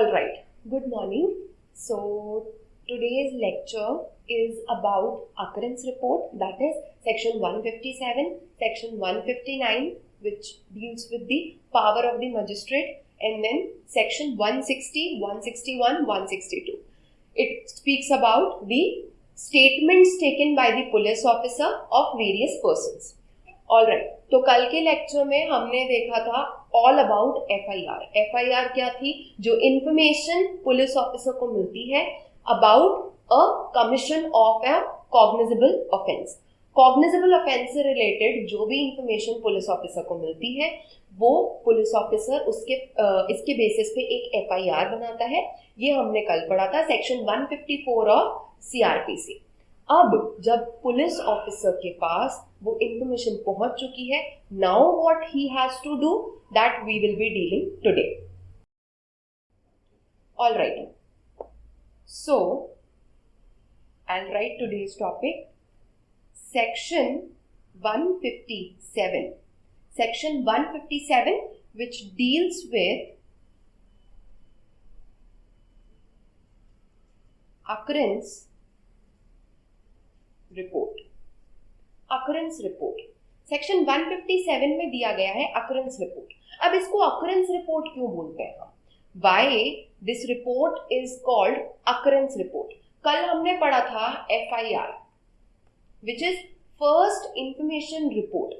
All right, good morning. So today's lecture is about occurrence report, that is section 157, section 159, which deals with the power of the magistrate, and then section 160, 161, 162. It speaks about the statements taken by the police officer of various persons. All right, तो कल के lecture में हमने देखा था all about FIR. FIR क्या थी? जो इंफॉर्मेशन पुलिस ऑफिसर को मिलती है about a commission of a cognizable offence. Cognizable offence से रिलेटेड जो भी इंफॉर्मेशन पुलिस ऑफिसर को मिलती है वो पुलिस ऑफिसर इसके बेसिस पे एक एफआईआर बनाता है. ये हमने कल पढ़ा था, सेक्शन 154 ऑफ सीआरपीसी. अब जब पुलिस ऑफिसर के पास वो इंफॉर्मेशन पहुंच चुकी है, now what he has to do, that we will be dealing today. All right, so I will write today's topic section 157. Section 157 which deals with occurrence report. Occurrence report section 157 में दिया गया है occurrence report. अब इसको occurrence report क्यों बोलते हैं हम? Why this report is called occurrence report? कल हमने पढ़ा था FIR which is first information report.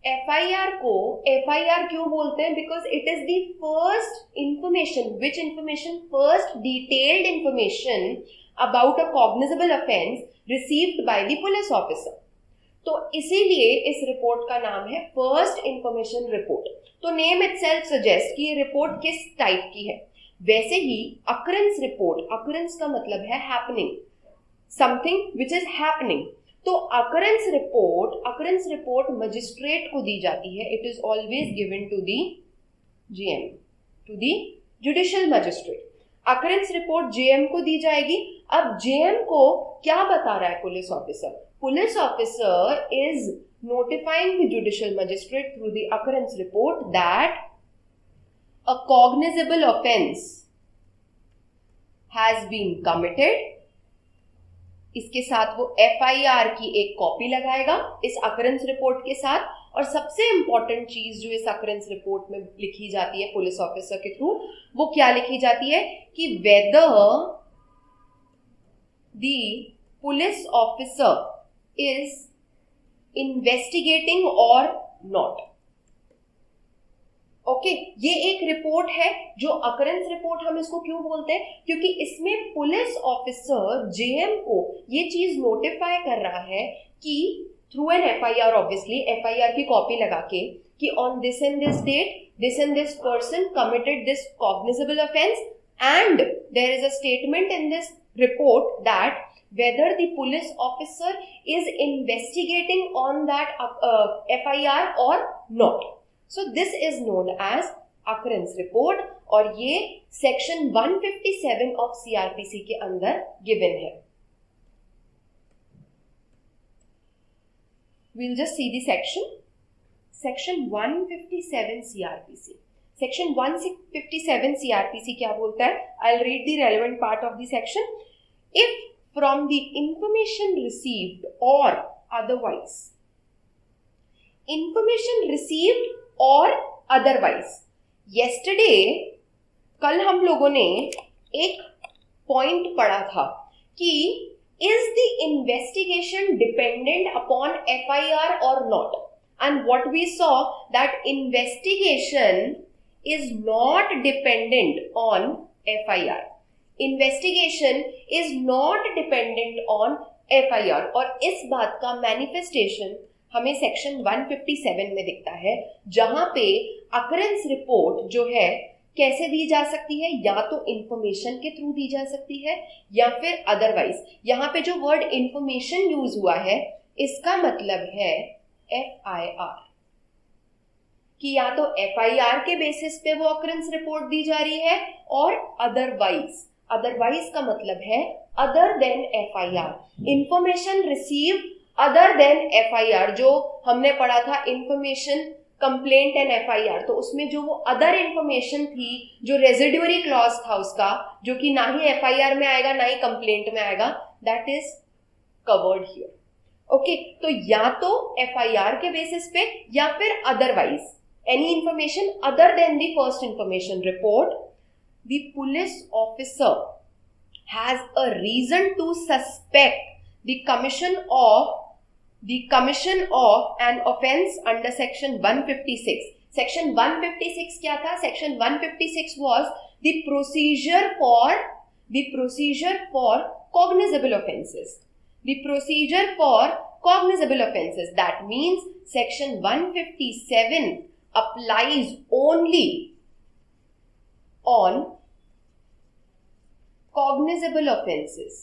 FIR को एफआईआर क्यों बोलते हैं? Because it is the first information. Which information? First detailed information about a cognizable offense received by the police officer. तो इसीलिए इस रिपोर्ट का नाम है फर्स्ट इंफॉर्मेशन रिपोर्ट. तो नेम इटसेल्फ सजेस्ट कि ये रिपोर्ट किस टाइप की है. वैसे ही अकरेंस रिपोर्ट, अकरेंस का मतलब है happening, something which is happening. तो अकरेंस रिपोर्ट मजिस्ट्रेट को दी जाती है. It is always given to the JM, to the judicial magistrate. Occurrence report JM को दी जाएगी. अब जेएम को क्या बता रहा है police officer? Police officer is notifying the judicial magistrate through the occurrence report that a cognizable offence has been committed. इसके साथ वो एफआईआर की एक कॉपी लगाएगा इस अकरेंस रिपोर्ट के साथ. और सबसे इंपॉर्टेंट चीज जो इस अकरेंस रिपोर्ट में लिखी जाती है पुलिस ऑफिसर के थ्रू, वो क्या लिखी जाती है कि whether the police officer is investigating और नॉट. ओके, ये एक रिपोर्ट है जो अकरेंस रिपोर्ट. हम इसको क्यों बोलते हैं? क्योंकि इसमें पुलिस ऑफिसर जेएम को ये चीज नोटिफाई कर रहा है कि through an FIR, obviously FIR की कॉपी लगा के, कि on this and this date this and this person committed this cognizable offence and there is a statement in this report that whether the police officer is investigating on that FIR or not. So this is known as occurrence report और ये section 157 of CRPC के अंदर given है. We'll just see the section. Section 157 CRPC. Section 157 CRPC क्या बोलता है? I'll read the relevant part of the section. If from the information received or otherwise, information received or otherwise. Yesterday, कल हम लोगों ने एक पॉइंट पढ़ा था कि is the investigation dependent upon FIR or not? And what we saw that investigation is not dependent on FIR. Investigation is not dependent on FIR. और इस बात का मैनिफेस्टेशन हमें सेक्शन 157 में दिखता है, जहां पे अकरेंस रिपोर्ट जो है कैसे दी जा सकती है? या तो इंफॉर्मेशन के थ्रू दी जा सकती है या फिर अदरवाइज. यहाँ पे जो वर्ड इंफॉर्मेशन यूज हुआ है इसका मतलब है एफआईआर, कि या तो एफआईआर के बेसिस पे वो अकरेंस रिपोर्ट दी जा रही है और अदरवाइज. अदरवाइज का मतलब है other than FIR, information receive other than FIR. जो हमने पढ़ा था इंफॉर्मेशन कंप्लेंट एंड एफआईआर, तो उसमें जो वो अदर इंफॉर्मेशन थी, जो रेजिडुअरी क्लॉज था उसका, जो कि ना ही एफआईआर में आएगा ना ही कंप्लेंट में आएगा, that is covered here. Okay, तो या तो एफआईआर के बेसिस पे या फिर otherwise any information other than the first information report, the police officer has a reason to suspect the commission of an offense under section 156. Section 156 क्या था? Section 156 was the procedure for cognizable offenses. The procedure for cognizable offenses. That means section 157 applies only on cognizable offenses.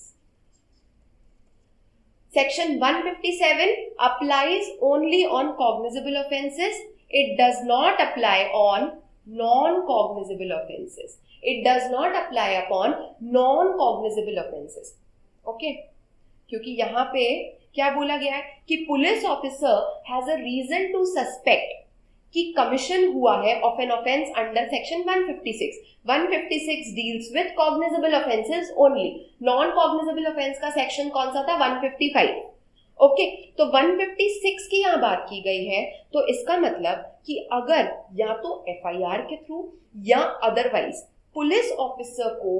Section 157 applies only on cognizable offenses. It does not apply on non-cognizable offenses. It does not apply upon non-cognizable offenses. Okay? क्योंकि यहाँ पे क्या बोला गया है कि police officer has a reason to suspect कि commission हुआ है of an offence under section 156. 156 deals with cognizable offences only. Non cognizable offence का सेक्शन कौन सा था? 155. ओके, तो 156 की यहाँ बात की गई है, तो इसका मतलब कि अगर या तो एफआईआर के थ्रू या अदरवाइज पुलिस ऑफिसर को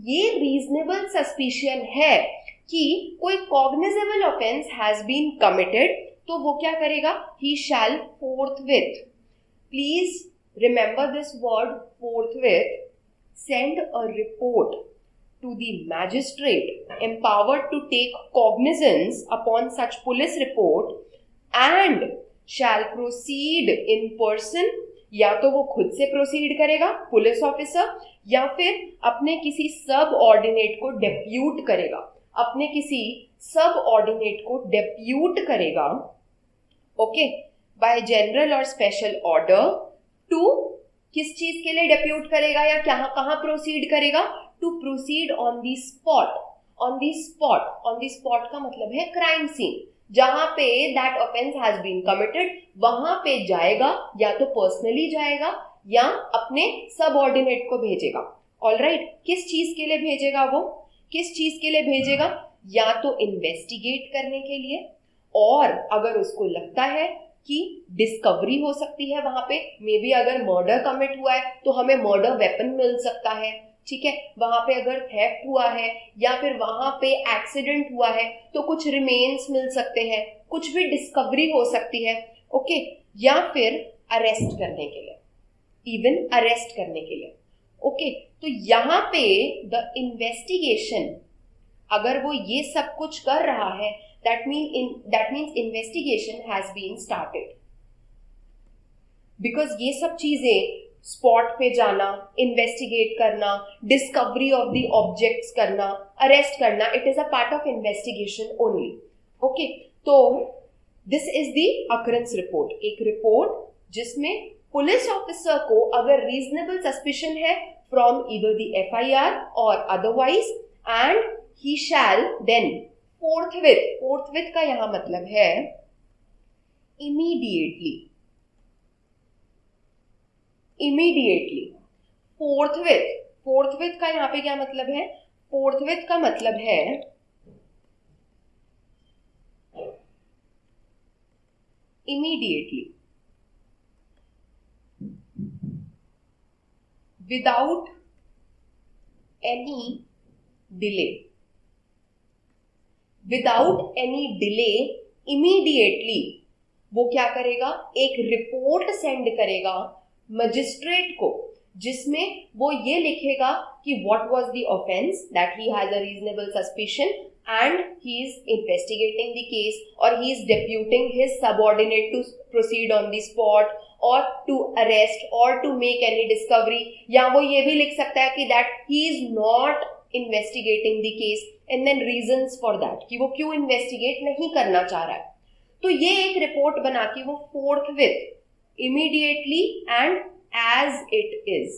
ये रीजनेबल सस्पिशन है कि कोई cognizable offence has been committed, तो वो क्या करेगा? He shall forthwith, please remember this word forthwith, send a report to the magistrate empowered to take cognizance upon such police report and shall proceed in person. या तो वो खुद से proceed करेगा पुलिस ऑफिसर, या फिर अपने किसी सब ऑर्डिनेट को डेप्यूट करेगा, अपने किसी सब ऑर्डिनेट को डेप्यूट करेगा, ओके, बाय जनरल और स्पेशल ऑर्डर टू, किस चीज के लिए डेप्यूट करेगा या कहाँ प्रोसीड करेगा? To proceed on the spot. On the spot, on the spot का मतलब है क्राइम सीन, जहां पे that offence has been committed, वहां पे जाएगा, या तो पर्सनली जाएगा या अपने सबऑर्डिनेट को भेजेगा. ऑलराइट, किस चीज के लिए भेजेगा? वो किस चीज के लिए भेजेगा? या तो इन्वेस्टिगेट करने के लिए, और अगर उसको लगता है कि डिस्कवरी हो सकती है वहां पे, मे बी अगर मर्डर कमिट हुआ है तो हमें मर्डर वेपन मिल सकता है, ठीक है, वहां पे अगर थेफ्ट हुआ है या फिर वहां पे एक्सीडेंट हुआ है तो कुछ रिमेन्स मिल सकते हैं, कुछ भी डिस्कवरी हो सकती है, ओके, या फिर अरेस्ट करने के लिए, इवन अरेस्ट करने के लिए, ओके. तो यहाँ पे द इन्वेस्टिगेशन, अगर वो ये सब कुछ कर रहा है, that means investigation has been started. Because ये सब चीजें, स्पॉट पे जाना, इन्वेस्टिगेट करना, डिस्कवरी ऑफ द ऑब्जेक्ट्स करना, अरेस्ट करना, it is a part of investigation only. Okay, तो this is the occurrence report, एक रिपोर्ट जिसमें पुलिस ऑफिसर को अगर रीजनेबल सस्पिशन है फ्रॉम ईदर द एफआईआर और otherwise, and he shall then forthwith. Forthwith का यहां मतलब है इमीडिएटली. इमीडिएटली. फोर्थविथ का यहां पे क्या मतलब है? फोर्थविथ का मतलब है immediately, without any delay. Without any delay, immediately वो क्या करेगा? एक रिपोर्ट सेंड करेगा मजिस्ट्रेट को, जिसमें वो ये लिखेगा कि what was the offence, that he has a reasonable suspicion and he is investigating the case, और he is deputing his subordinate to proceed on the spot और टू अरेस्ट और टू मेक एनी डिस्कवरी. या वो ये भी लिख सकता है कि that he is not investigating the case and then reasons for that, कि वो क्यों इन्वेस्टिगेट नहीं करना चाह रहा है. तो ये एक रिपोर्ट बना के वो forthwith, immediately and as it is.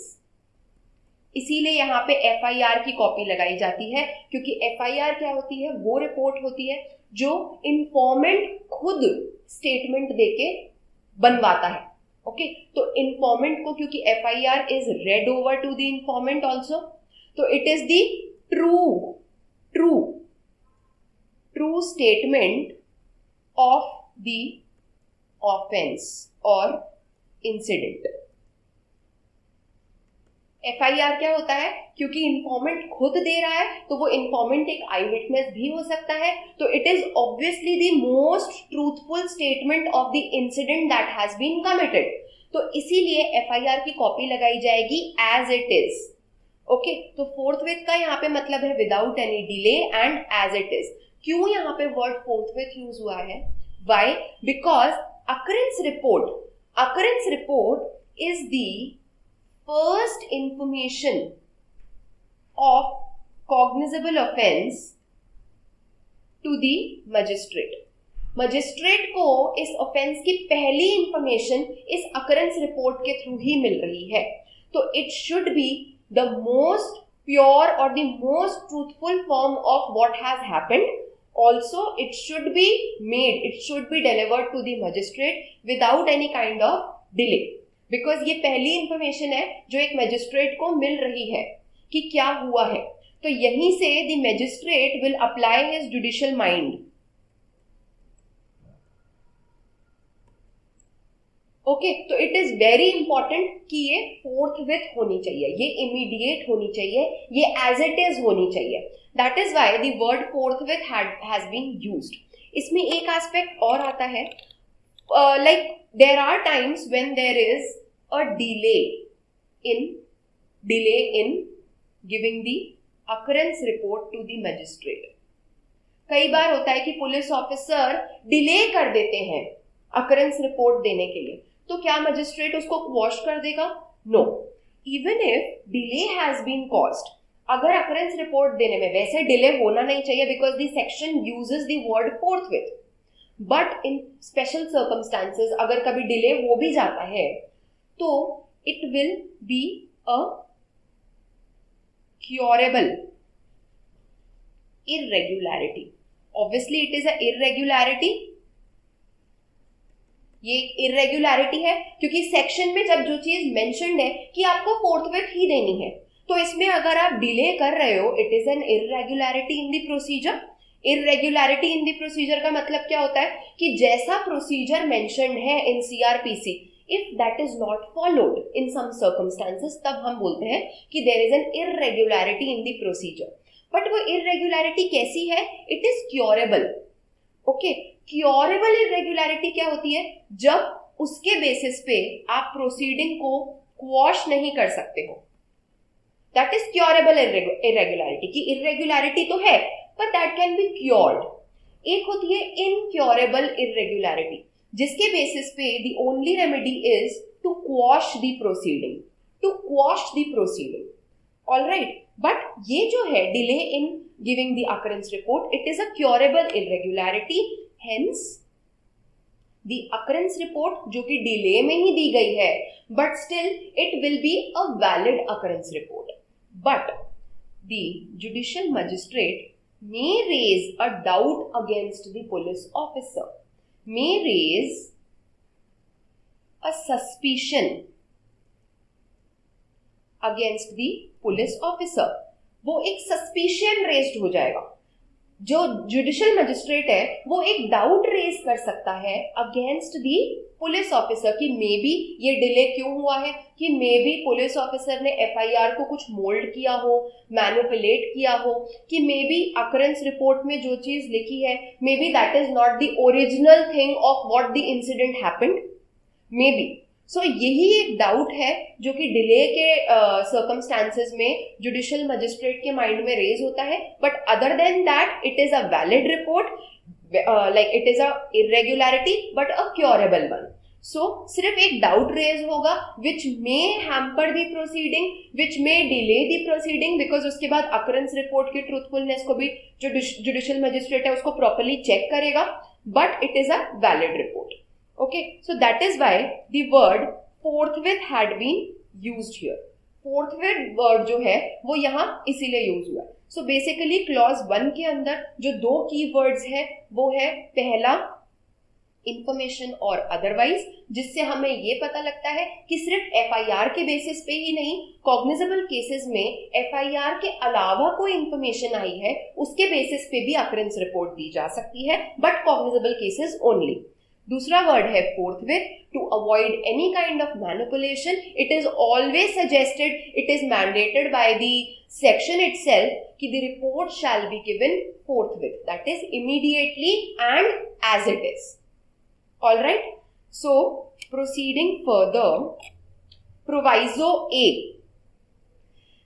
इसीलिए यहाँ पे एफआईआर की कॉपी लगाई जाती है, क्योंकि एफआईआर क्या होती है? वो रिपोर्ट होती है जो इन्फॉर्मेंट खुद स्टेटमेंट देके बनवाता है, ओके, तो इन्फॉर्मेंट को, क्योंकि FIR is read over to the informant also, तो it is the true statement of the offence और इंसिडेंट। FIR क्या होता है, क्योंकि इन्फॉर्मेंट खुद दे रहा है तो वो इन्फॉर्मेंट एक आई विटनेस भी हो सकता है, तो it is obviously the most truthful statement of the incident that has been committed, तो इसीलिए FIR की कॉपी लगाई जाएगी एज इट इज। ओके, तो फोर्थविथ का यहाँ पे मतलब है without any delay and as it is. क्यों यहाँ पे वर्ड फोर्थविथ यूज हुआ है? Why? Because occurrence report is the first information of cognizable offense to the magistrate. Magistrate को इस ऑफेंस की पहली इंफॉर्मेशन इस अकरेंस रिपोर्ट के थ्रू ही मिल रही है, तो it should be the most pure और the most truthful form of what has happened. Also, it should be delivered to the magistrate without any kind of delay. Because ये पहली information है जो एक मैजिस्ट्रेट को मिल रही है कि क्या हुआ है, तो यहीं से the magistrate will apply his judicial mind. Okay, तो इट इज वेरी इंपॉर्टेंट कि ये फोर्थविथ होनी चाहिए, ये इमीडिएट होनी चाहिए, ये एज इट इज होनी चाहिए. That is why the word forthwith has been used. इसमें एक एस्पेक्ट और आता है, like there are times when there is a delay in giving the occurrence report to the magistrate. कई बार होता है कि पुलिस ऑफिसर डिले कर देते हैं अकरेंस रिपोर्ट देने के लिए, तो क्या मजिस्ट्रेट उसको क्वॉश कर देगा? No. Even if delay has been caused, अगर अकरेंस रिपोर्ट देने में वैसे डिले होना नहीं चाहिए because the section uses the word forthwith, but in special circumstances अगर कभी डिले हो भी जाता है तो it will be a curable irregularity. Obviously it is a irregularity, ये एक इरेग्युलैरिटी है क्योंकि सेक्शन में जब जो चीज मेंशन्ड है कि आपको फोर्थविथ ही देनी है, तो इसमें अगर आप डिले कर रहे हो it is an irregularity in the procedure. Irregularity in the procedure का मतलब क्या होता है कि जैसा प्रोसीजर मेंशन्ड है in CRPC, if that is not followed in some circumstances, तब हम बोलते हैं कि there is an irregularity in the procedure. But वो इरेग्युलैरिटी कैसी है? It is curable. Okay, curable irregularity क्या होती है? जब उसके बेसिस पे आप प्रोसीडिंग को क्वॉश नहीं कर सकते हो, दैट इज क्योरेबल इरेग्युलैरिटी. की इरेग्युलैरिटी तो है but that can be cured. एक होती है incurable irregularity, जिसके बेसिस पे the only remedy is to quash the proceeding. All right, but ये जो है delay in giving the occurrence report, it is a curable irregularity. Hence, the occurrence report जो कि delay में ही दी गई है, but still it will be a valid occurrence report. But the judicial magistrate may raise a doubt against the police officer, may raise a suspicion against the police officer. वो एक suspicion raised हो जाएगा. जो judicial magistrate है वो एक doubt raise कर सकता है अगेंस्ट दी पुलिस ऑफिसर कि मे बी ये डिले क्यों हुआ है, कि मे बी पुलिस ऑफिसर ने FIR को कुछ मोल्ड किया हो, मैनिपुलेट किया हो, कि मे बी अकरेंस रिपोर्ट में जो चीज लिखी है maybe that is not the original thing of what the incident happened, maybe. So यही एक डाउट है जो कि डिले के सर्कमस्टांसेस में जुडिशियल मजिस्ट्रेट के माइंड में रेज होता है. But other than that it is a valid report, like it is a irregularity but a curable one. So सिर्फ एक डाउट रेज होगा which may hamper the proceeding, which may delay the proceeding, because उसके बाद occurrence report की truthfulness को भी जो judicial magistrate है उसको प्रॉपरली चेक करेगा, but it is a valid report. Okay, so that is why the word forthwith had been used here. Forthwith word जो है वो यहाँ इसीलिए यूज हुआ. सो बेसिकली क्लॉज 1 के अंदर जो दो कीवर्ड्स है वो है पहला इंफॉर्मेशन और अदरवाइज, जिससे हमें ये पता लगता है कि सिर्फ एफआईआर के बेसिस पे ही नहीं, कॉग्निजेबल केसेस में एफआईआर के अलावा कोई इंफॉर्मेशन आई है उसके बेसिस पे भी अकरेंस रिपोर्ट दी जा सकती है, बट कॉग्निजेबल केसेस ओनली. दूसरा वर्ड है forthwith. To avoid any kind of manipulation, it is always suggested, it is mandated by the section itself कि the report shall be given forthwith, that is immediately and as it is. All right. So proceeding further, proviso A.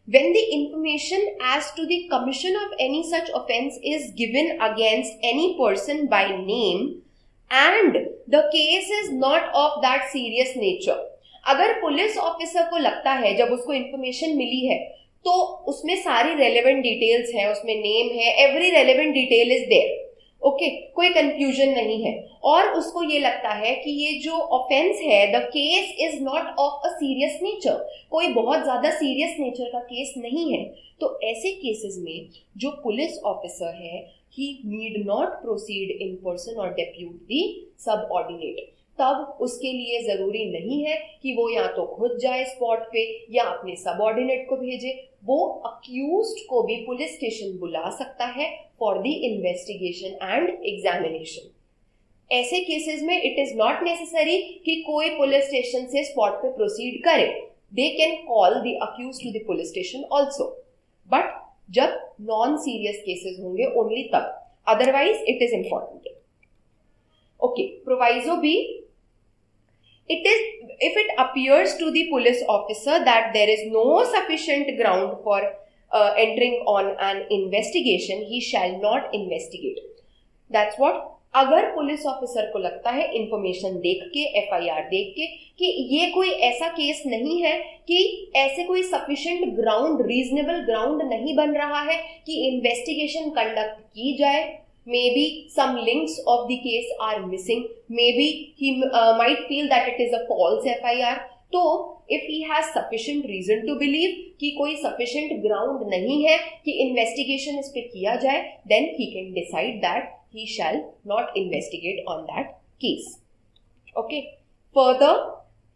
When the information as to the commission of any such offence is given against any person by name and the case is not of that serious nature. अगर police officer को लगता है, जब उसको information मिली है तो उसमें सारी रेलेवेंट डिटेल्स हैं, उसमें नेम है, every relevant detail is there, okay, कोई कंफ्यूजन नहीं है, और उसको ये लगता है कि ये जो ऑफेंस है, the case is not of a serious nature, कोई बहुत ज्यादा सीरियस नेचर का केस नहीं है, तो ऐसे केसेस में जो पुलिस ऑफिसर है he need not proceed in person or depute the subordinate. तब उसके लिए जरूरी नहीं है कि वो या तो खुद जाए स्पॉट पे या अपने सबऑर्डिनेट को भेजे, वो अक्यूज्ड को भी पुलिस स्टेशन बुला सकता है for the investigation and examination. ऐसे केसेस में इट इज नॉट नेसेसरी कि कोई पुलिस स्टेशन से स्पॉट पे प्रोसीड करे. They can call the accused to the police station also, but जब नॉन सीरियस केसेस होंगे ओनली तब, otherwise it is important. Okay, proviso B. It is if it appears to the police officer that there is no sufficient ground for entering on an investigation, he shall not investigate. That's what. अगर police officer को लगता है information देख के, FIR देख के, कि ये कोई ऐसा केस नहीं है, कि ऐसे कोई सफिशिएंट ग्राउंड, रीजनेबल ग्राउंड नहीं बन रहा है कि इन्वेस्टिगेशन कंडक्ट की जाए, maybe some links of the case are missing, maybe he might feel that it is a false FIR, तो if he has sufficient reason to believe कि कोई sufficient ground नहीं है कि investigation इस पे किया जाए, then he can decide that he shall not investigate on that case. Okay. Further,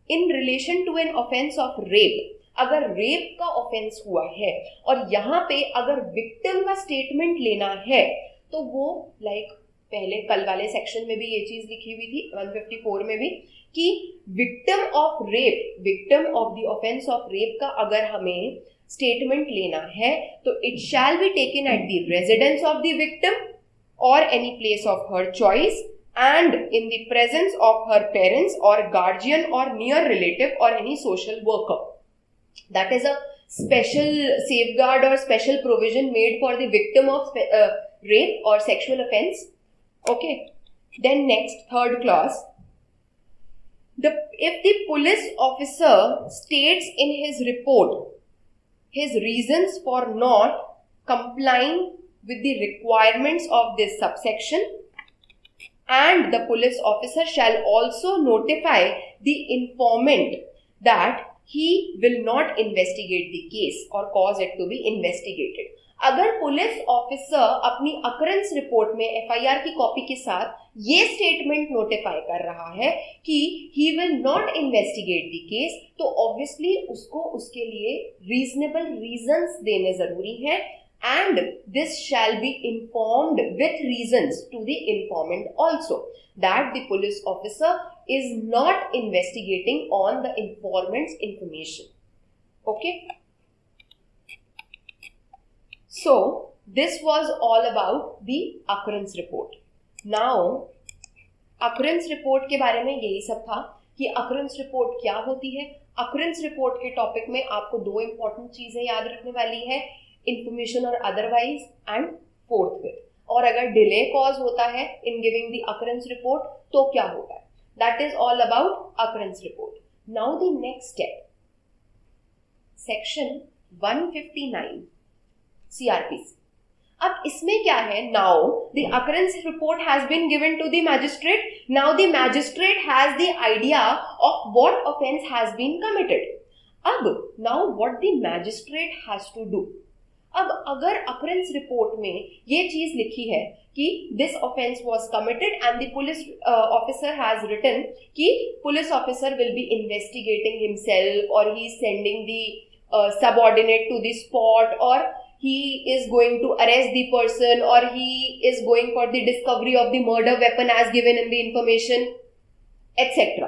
in relation to an offense of rape, अगर रेप का ऑफेंस हुआ है और यहाँ पे अगर विक्टिम का स्टेटमेंट लेना है, तो वो पहले कल वाले सेक्शन में भी ये चीज लिखी हुई थी 154 में भी, कि victim of rape, victim of the offence of rape का अगर हमें स्टेटमेंट लेना है तो it shall be taken at the residence of the victim और any place of her choice and in the presence of her parents और guardian और near relative और any social worker. That is a special safeguard or special provision made for the victim of rape or sexual offense. Okay. Then next, third clause. If the police officer states in his report his reasons for not complying with the requirements of this subsection, and the police officer shall also notify the informant that he will not investigate the case or cause it to be investigated. अगर police officer अपनी occurrence report में FIR की copy के साथ ये statement notify कर रहा है कि he will not investigate the case, तो ऑब्वियसली उसको उसके लिए रीजनेबल रीजंस देने जरूरी हैं, and this shall be informed with reasons to the informant also, that the police officer is not investigating on the informant's information. Okay. So this was all about the occurrence report. Now occurrence report के बारे में यही सब था कि occurrence report क्या होती है. occurrence report के टॉपिक में आपको दो इंपॉर्टेंट चीजें याद रखने वाली है, इंफॉर्मेशन और अदरवाइज एंड forthwith. और अगर डिले कॉज होता है in giving the occurrence report तो क्या होता है. That is all about occurrence report. Now the next step, section 159 CRPC. अब इसमें क्या है, now the occurrence report has been given to the magistrate. Now the magistrate has the idea of what offense has been committed. अब now what the magistrate has to do. अब अगर occurrence report में ये चीज लिखी है कि this offence was committed and the police officer has written कि police officer will be investigating himself और he is sending the subordinate to the spot और he is going to arrest the person or he is going for the discovery of the murder weapon as given in the information etc.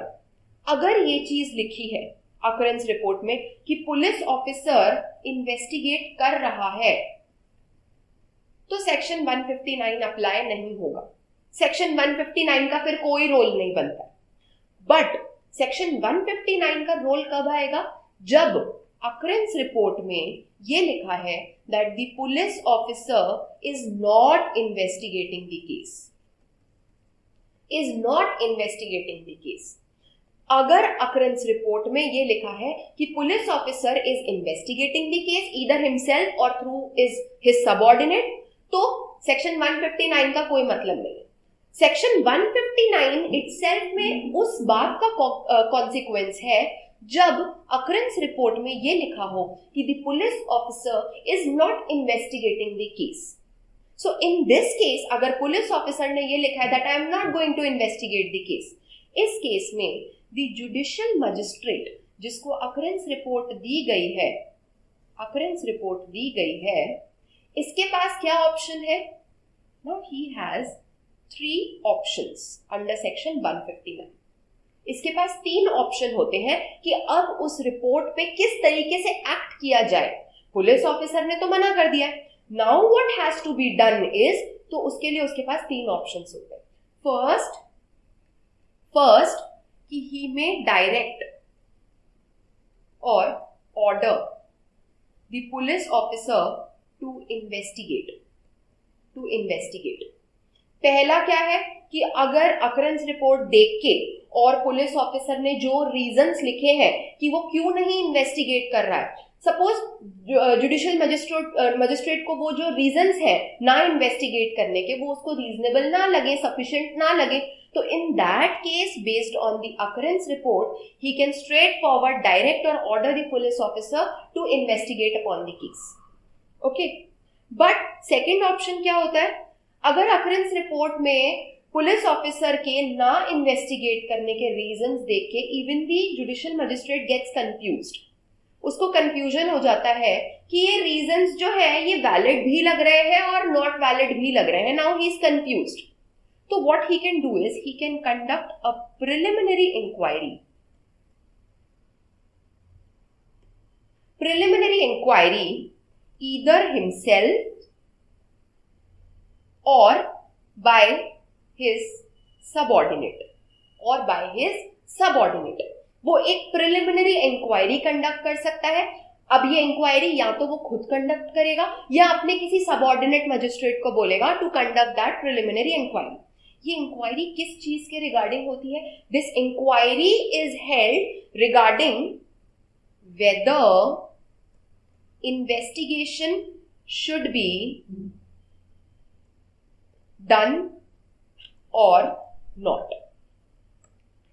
अगर ये चीज लिखी है occurrence report में कि police officer investigate कर रहा है तो सेक्शन 159 अप्लाई नहीं होगा. सेक्शन 159 का फिर कोई रोल नहीं बनता. बट सेक्शन 159 का रोल कब आएगा? जब अकरेंस रिपोर्ट में ये लिखा है that the police officer is not investigating the case. Is not investigating the case. अगर अकरेंस रिपोर्ट में ये लिखा है कि police officer is investigating the case either himself और थ्रू हिज सबऑर्डिनेट, तो सेक्शन 159 का कोई मतलब नहीं. सेक्शन 159 इटसेल्फ में उस बात का कॉन्सिक्वेंस है जब अकरेंस रिपोर्ट में ये लिखा हो कि the police officer is not investigating the case. So in this case अगर पुलिस ऑफिसर ने ये लिखा है that I am not going to investigate the case, इस केस में द जुडिशियल मजिस्ट्रेट जिसको अकरेंस रिपोर्ट दी गई है, अकरेंस रिपोर्ट दी गई है, इसके पास क्या ऑप्शन है? Now he has 3 options under section 159. इसके पास 3 ऑप्शन होते हैं कि अब उस रिपोर्ट पे किस तरीके से एक्ट किया जाए. पुलिस ऑफिसर ने तो मना कर दिया, now what has to be done is, तो उसके लिए उसके पास 3 ऑप्शंस होते हैं. फर्स्ट कि ही में डायरेक्ट और order the police officer to investigate. पहला क्या है कि अगर अकरेंस रिपोर्ट देख के और पुलिस ऑफिसर ने जो रीजंस लिखे हैं कि वो क्यों नहीं इन्वेस्टिगेट कर रहा है, सपोज जुडिशियल मजिस्ट्रेट को वो जो रीजंस है ना इन्वेस्टिगेट करने के वो उसको रीजनेबल ना लगे, सफिशिएंट ना लगे, तो in that case based on the occurrence report he can straight forward direct और order the police officer to investigate upon the case. Okay, but second option क्या होता है? अगर अकरेंस रिपोर्ट में पुलिस ऑफिसर के ना इन्वेस्टिगेट करने के रीजंस देख के even the judicial magistrate gets confused, उसको कंफ्यूजन हो जाता है कि ये रीजंस जो है ये वैलिड भी लग रहे हैं और नॉट वैलिड भी लग रहे हैं. Now he is confused. तो what he can do is he can conduct a preliminary inquiry. Preliminary inquiry either himself or by his subordinate. वो एक प्रिलिमिनरी इंक्वायरी कंडक्ट कर सकता है. अब ये इंक्वायरी या तो वो खुद कंडक्ट करेगा या अपने किसी सबऑर्डिनेट मजिस्ट्रेट को बोलेगा to conduct that preliminary inquiry. ये इंक्वायरी किस चीज के रिगार्डिंग होती है? This inquiry is held regarding whether investigation should be done or not.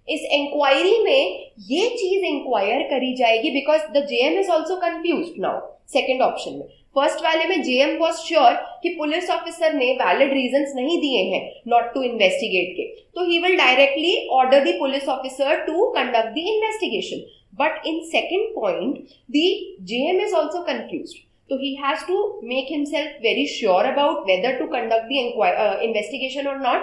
इस इंक्वायरी में ये चीज इंक्वायर करी जाएगी because the JM is also confused now. Second option में, फर्स्ट वाले में जेएम वॉज श्योर कि पुलिस ऑफिसर ने वैलिड रीजंस नहीं दिए हैं नॉट टू इन्वेस्टिगेट के, तो he will directly order the police officer to conduct the investigation. But in second point the JM is also confused. So he has to make himself very sure about whether to conduct the investigation or not.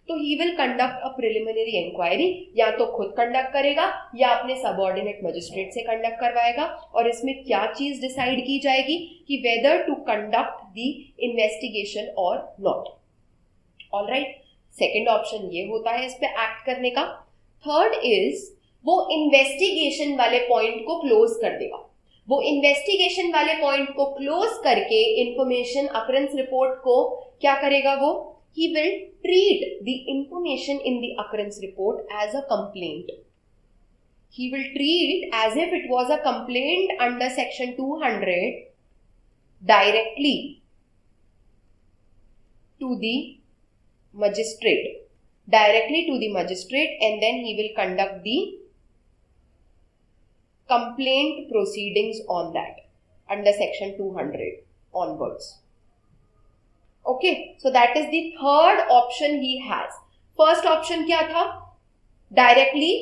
तो he will conduct a preliminary inquiry. या तो खुद conduct करेगा या अपने subordinate magistrate से conduct करवाएगा. और इसमें क्या चीज डिसाइड की जाएगी कि whether to conduct the investigation or not. All right. Second option ये होता है इस पे एक्ट करने का. थर्ड इज वो इन्वेस्टिगेशन वाले पॉइंट को क्लोज कर देगा. वो इन्वेस्टिगेशन वाले पॉइंट को क्लोज करके इंफॉर्मेशन अकरेंस रिपोर्ट को क्या करेगा? वो he will treat the information in the occurrence report as a complaint. He will treat as if it was a complaint under section 200 directly to the magistrate and then he will conduct the complaint proceedings on that under section 200 onwards. Okay, so that is the third option he has. First option क्या था? Directly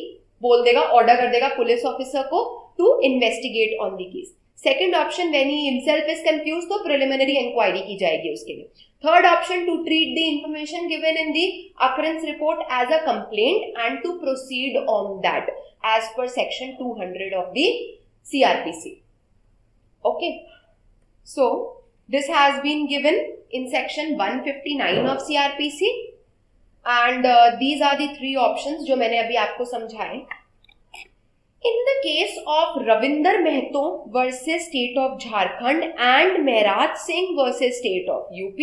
बोल देगा, order कर देगा police officer को to investigate on the case. Second option, when he himself is confused, तो preliminary inquiry की जाएगी उसके लिए. Third option, to treat the information given in the occurrence report as a complaint and to proceed on that as per section 200 of the CRPC. Okay, so this has been given in section 159 of CRPC and these are the three options जो मैंने अभी आपको समझाए. In the case of Ravinder Mehto versus State of Jharkhand and Mehraj Singh versus State of UP,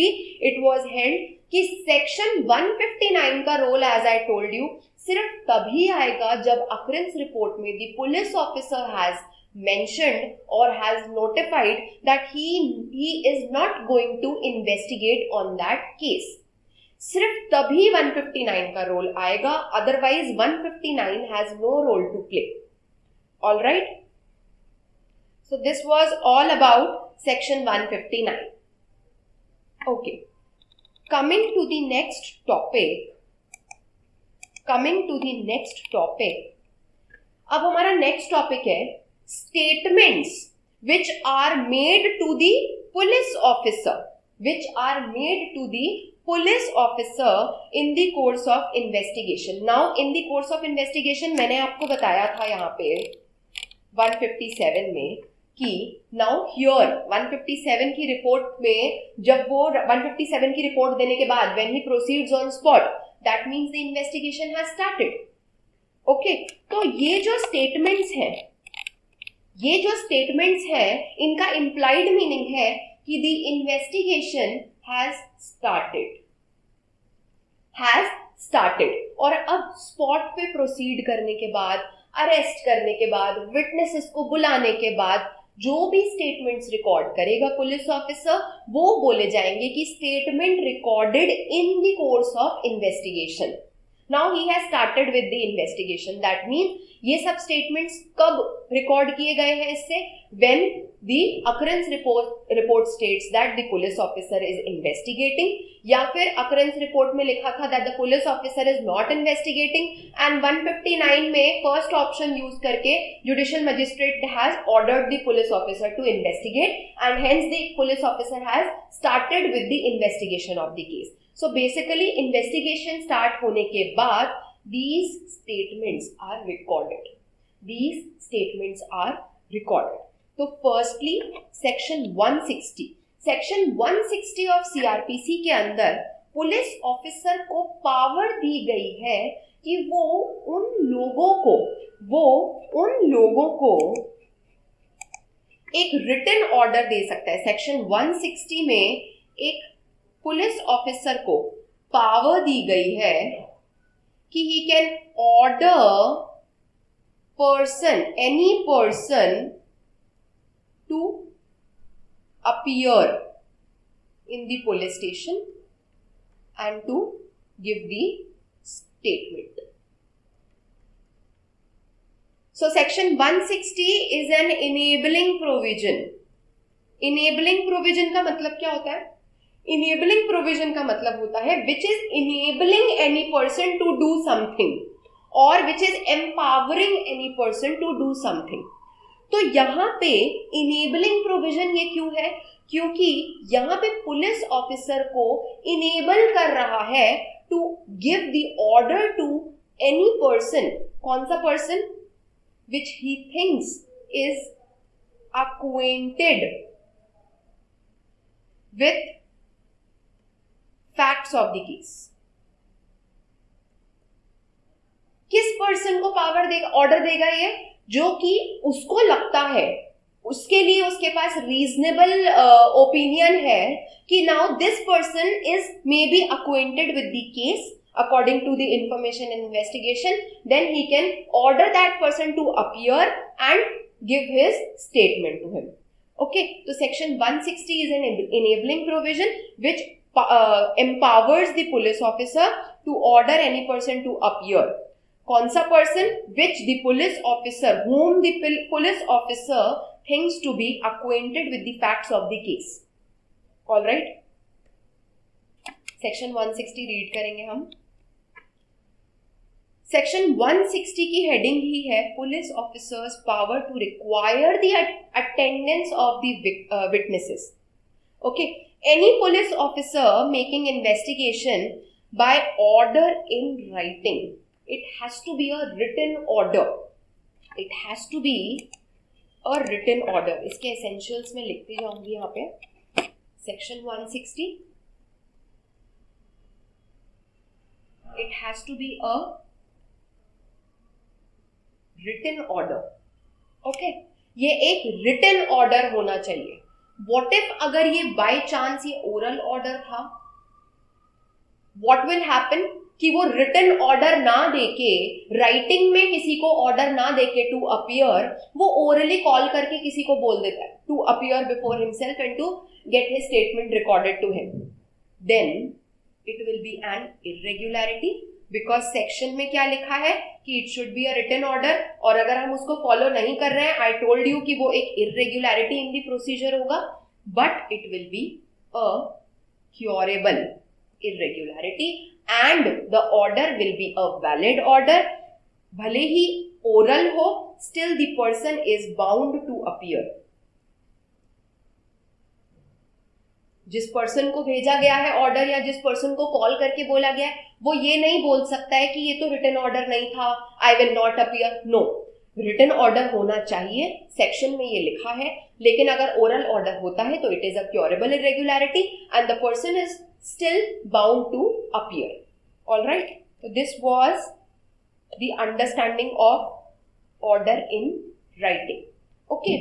it was held कि section 159 का role as I told you सिर्फ तभी आएगा जब occurrence report में the police officer has mentioned or has notified that he is not going to investigate on that case. सिर्फ तभी 159 का रोल आएगा, otherwise 159 has no role to play. All right. So this was all about section 159. Okay. Coming to the next topic. अब हमारा next topic है statements which are made to the police officer. Police officer in the course of investigation. Now in the course of investigation मैंने आपको बताया था यहाँ पे 157 में कि now here 157 की रिपोर्ट में जब वो 157 की रिपोर्ट देने के बाद when he proceeds on spot, that means the investigation has started. Okay, तो ये जो statements हैं इनका implied meaning है कि the investigation has started और अब spot पे proceed करने के बाद, अरेस्ट करने के बाद, विटनेसेस को बुलाने के बाद जो भी स्टेटमेंट्स रिकॉर्ड करेगा पुलिस ऑफिसर वो बोले जाएंगे कि statement recorded in the course of investigation. Now he has started with the investigation. That means ये सब स्टेटमेंट्स कब रिकॉर्ड किए गए हैं इससे? When the occurrence report states that the police officer is investigating, या फिर अकरेंस रिपोर्ट में लिखा था that the police officer is not investigating and 159 में फर्स्ट ऑप्शन यूज करके judicial magistrate has ordered the police officer to investigate and hence the police officer has started with the investigation of the case. So basically investigation start होने के बाद these statements are recorded. So firstly section 160 of CRPC के अंदर police officer को power दी गई है कि वो उन लोगों को एक रिटन ऑर्डर दे सकता है. सेक्शन 160 में एक पुलिस ऑफिसर को पावर दी गई है कि he can order any person to appear in the police station and to give the statement. So section 160 is an enabling provision. Enabling provision का मतलब क्या होता है? Enabling provision का मतलब होता है which is enabling any person to do something or which is empowering any person to do something. तो यहाँ पे enabling provision ये क्यों है? क्योंकि यहाँ पे पुलिस ऑफिसर को enable कर रहा है to give the order to any person. कौन सा person? Which he thinks is acquainted with facts of the case. किस पर्सन को पावर देगा, ऑर्डर देगा ये? जो कि उसको लगता है, उसके लिए उसके पास रीजनेबल ओपिनियन है कि now this person is may be acquainted with the case according to the information and investigation, then he can order that person to appear and give his statement to him. Okay, so section 160 is an enabling provision which empowers the police officer to order any person to appear. कौन सा person? Which the police officer, whom the police officer thinks to be acquainted with the facts of the case. All right, section 160 read करेंगे हम। Section 160 की heading ही है police officers power to require the attendance of the witnesses. Okay, any police officer making investigation by order in writing, it has to be a written order, it has to be a written order। इसके essentials में लिखती जाऊंगी यहाँ पे, section 160, it has to be a written order। okay, ये एक written order होना चाहिए। What if अगर ये बाय चांस ये ओरल ऑर्डर था, what will happen कि वो रिटन ऑर्डर ना देके, राइटिंग में किसी को ऑर्डर ना देके टू अपीयर, वो ओरली कॉल करके किसी को बोल देता है to appear before himself and to get his statement recorded to him, then it will be an irregularity, because section में क्या लिखा है कि it should be a written order, और अगर हम उसको फॉलो नहीं कर रहे हैं, आई टोल्ड यू कि वो एक इरेग्युलरिटी इन द प्रोसीजर होगा, but it will be a curable irregularity and the order will be a valid order. भले ही ओरल हो, still the person is bound to appear. जिस पर्सन को भेजा गया है ऑर्डर या जिस पर्सन को कॉल करके बोला गया है, वो ये नहीं बोल सकता है कि ये तो रिटन ऑर्डर नहीं था, I will not appear. No, written order होना चाहिए, सेक्शन में ये लिखा है, लेकिन अगर ओरल ऑर्डर होता है तो it is a curable irregularity and the person is still bound to appear. All right, so this was the understanding of order in writing. Okay,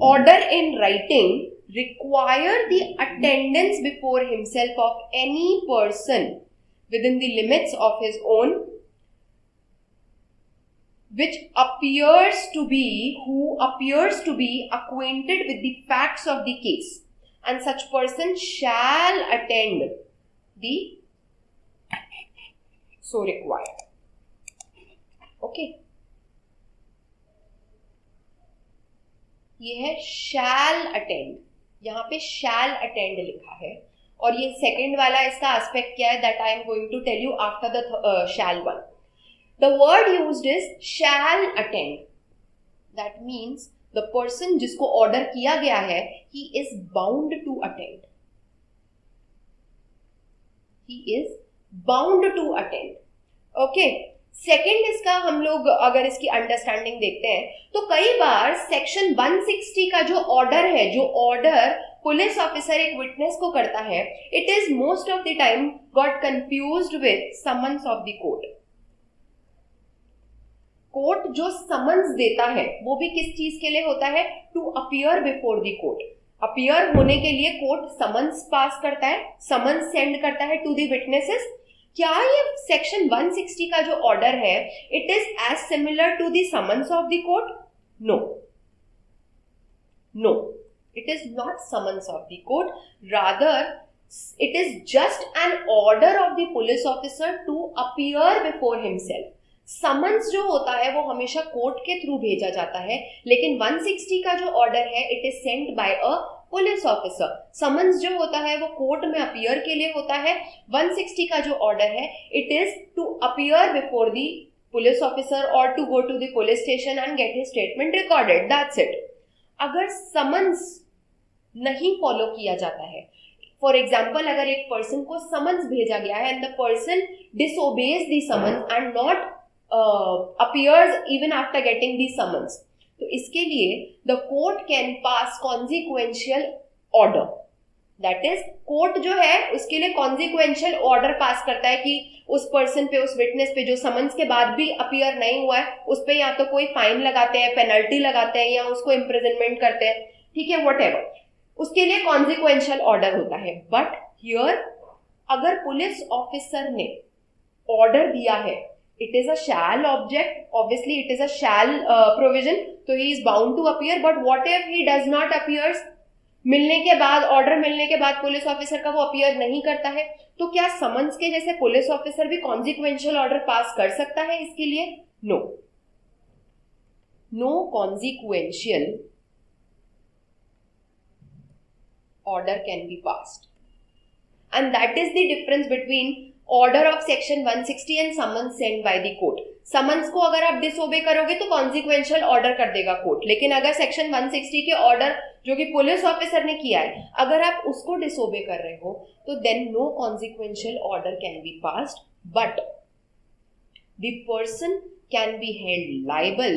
order in writing require the attendance before himself of any person within the limits of his own, which appears to be, who appears to be acquainted with the facts of the case, and such person shall attend the so required. Okay, ये है shall attend, यहाँ पे shall attend लिखा है, और ये second वाला इसका एस्पेक्ट क्या है, that I am going to tell you after the shall one. The word used is shall attend. That means the person जिसको ऑर्डर किया गया है, he is bound to attend. He is bound to attend. Okay. Second इसका हम लोग अगर इसकी understanding देखते हैं तो कई बार सेक्शन 160 का जो ऑर्डर है, जो ऑर्डर पुलिस ऑफिसर एक विटनेस को करता है, it is most of the time got confused with summons of the court. Court जो समन्स देता है वो भी किस चीज के लिए होता है, to appear before the court. Appear होने के लिए कोर्ट समन्स पास करता है, समन्स सेंड करता है टू द विटनेसेस। क्या ये सेक्शन 160 का जो ऑर्डर है, it is as similar to the summons of the court? No, no, it is not summons of the court, rather it is just an order of the police officer to appear before himself. Summons जो होता है वो हमेशा court के through भेजा जाता है, लेकिन 160 का जो ऑर्डर है, it is sent by a police officer. Summons जो होता है वो कोर्ट में अपीयर के लिए होता है, 160 का जो ऑर्डर है, it is to appear before the police officer और to go to the police station and get his statement recorded, that's it. अगर समन्स नहीं फॉलो किया जाता है, फॉर एग्जाम्पल अगर एक पर्सन को समन्स भेजा गया है and the person डिसओबेज the summons and not appears even after getting the summons, तो इसके लिए the court can pass consequential order. That is, court जो है उसके लिए consequential order पास करता है कि उस पर्सन पे, उस विटनेस पे जो समन्स के बाद भी अपीयर नहीं हुआ है, उस पे या तो कोई फाइन लगाते हैं, पेनल्टी लगाते हैं, या उसको इम्प्रिजनमेंट करते हैं, ठीक है, व्हाटएवर, उसके लिए consequential order होता है। बट हियर अगर पुलिस ऑफिसर ने ऑर्डर दिया है, it is a shall object, obviously it is a shall provision, so he is bound to appear, but what if he does not appears? मिलने के बाद, order मिलने के बाद पुलिस ऑफिसर का वो अपीयर नहीं करता है, तो क्या समन्स के जैसे पुलिस ऑफिसर भी कॉन्सिक्वेंशियल ऑर्डर पास कर सकता है इसके लिए? No, no consequential order can be passed. And that is the difference between order of section 160 and summons sent by the court. Summons को अगर आप डिसोबे करोगे तो कॉन्सिक्वेंशियल ऑर्डर कर देगा कोर्ट, लेकिन अगर सेक्शन 160 के ऑर्डर जो कि पुलिस ऑफिसर ने किया है अगर आप उसको डिसोबे कर रहे हो तो then no consequential order can be passed, but the person can be held liable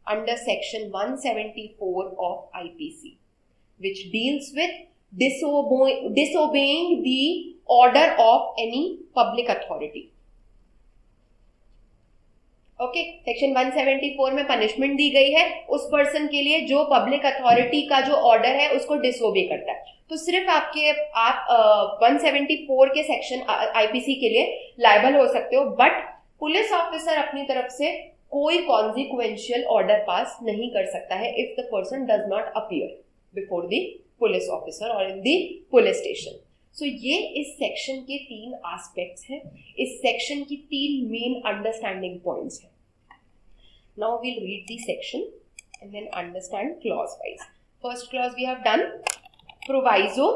under section 174 of IPC, which deals with disobeying the order of any public authority. Okay, section 174 में punishment दी गई है उस person के लिए जो public authority का जो order है उसको डिसोबे करता है. तो सिर्फ आप 174 के सेक्शन आईपीसी के लिए लायबल हो सकते हो, बट पुलिस ऑफिसर अपनी तरफ से कोई कॉन्सिक्वेंशियल ऑर्डर पास नहीं कर सकता है if the person does not appear before the police officer और इन द पुलिस स्टेशन. सो ये इस सेक्शन के 3 एस्पेक्ट्स हैं, इस सेक्शन की 3 मेन अंडरस्टैंडिंग पॉइंट्स हैं. Now we'll read the section and then understand clause wise. First clause we have done. Proviso,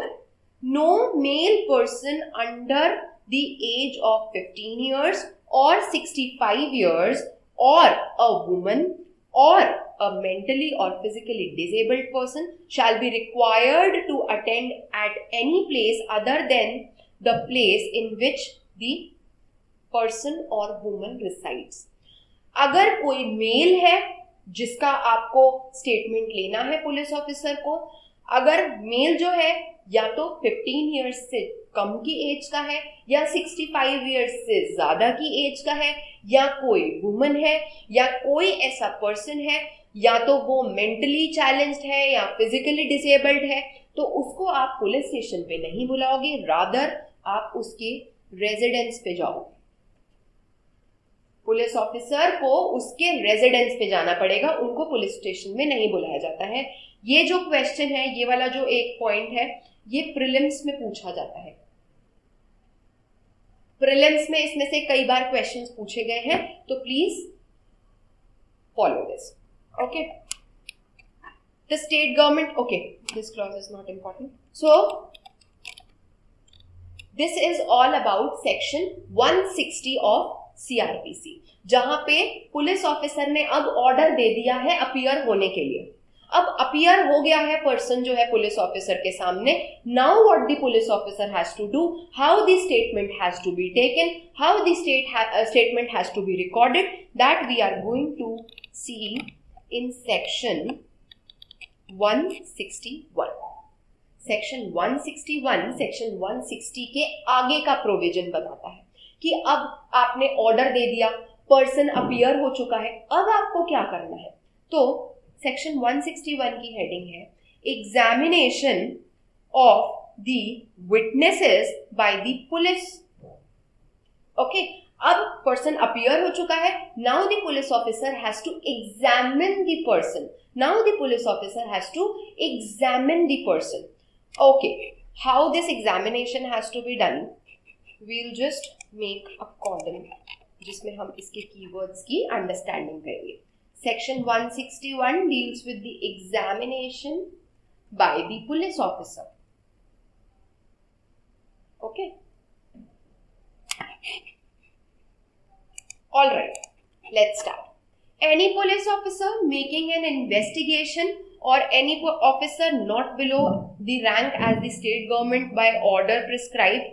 no male person under the age of 15 years or 65 years or a woman or a mentally or physically disabled person shall be required to attend at any place other than the place in which the person or woman resides. अगर कोई mail है जिसका आपको statement लेना है police officer को, अगर mail जो है या तो 15 years से कम की एज का है या 65 years से ज्यादा की एज का है, या कोई वुमन है या कोई ऐसा पर्सन है या तो वो मेंटली चैलेंज्ड है या फिजिकली डिसेबल्ड है, तो उसको आप पुलिस स्टेशन पे नहीं बुलाओगे, रादर आप उसके रेजिडेंस पे जाओगे. पुलिस ऑफिसर को उसके रेजिडेंस पे जाना पड़ेगा, उनको पुलिस स्टेशन में नहीं बुलाया जाता है. ये जो क्वेश्चन है, ये वाला जो एक पॉइंट है, ये प्रीलिम्स में पूछा जाता है. प्रीलिम्स में इसमें से कई बार क्वेश्चंस पूछे गए हैं, तो please follow this. Okay, the state government, okay, this clause is not important. So, this is all about section 160 of CRPC, जहां पे पुलिस ऑफिसर ने अब ऑर्डर दे दिया है अपीयर होने के लिए. अब अपीयर हो गया है पर्सन जो है पुलिस ऑफिसर के सामने. Now what the police officer has to do, how the statement has to be taken, how the statement has to be recorded, that we are going to see in section 161. section 161 section 160 के आगे का provision बताता है कि अब आपने order दे दिया, person appear हो चुका है, अब आपको क्या करना है. तो सेक्शन 161 की हेडिंग है examination of the witnesses by the police. Okay, अब पर्सन अपीयर हो चुका है. Now the police officer has to examine the person. Now the police officer has to examine the person. Okay, how this examination has to be done, we'll just make a column जिसमें हम इसके keywords की understanding करेंगे. Section 161 deals with the examination by the police officer. Okay, all right, let's start. Any police officer making an investigation or any officer not below the rank as the state government by order prescribed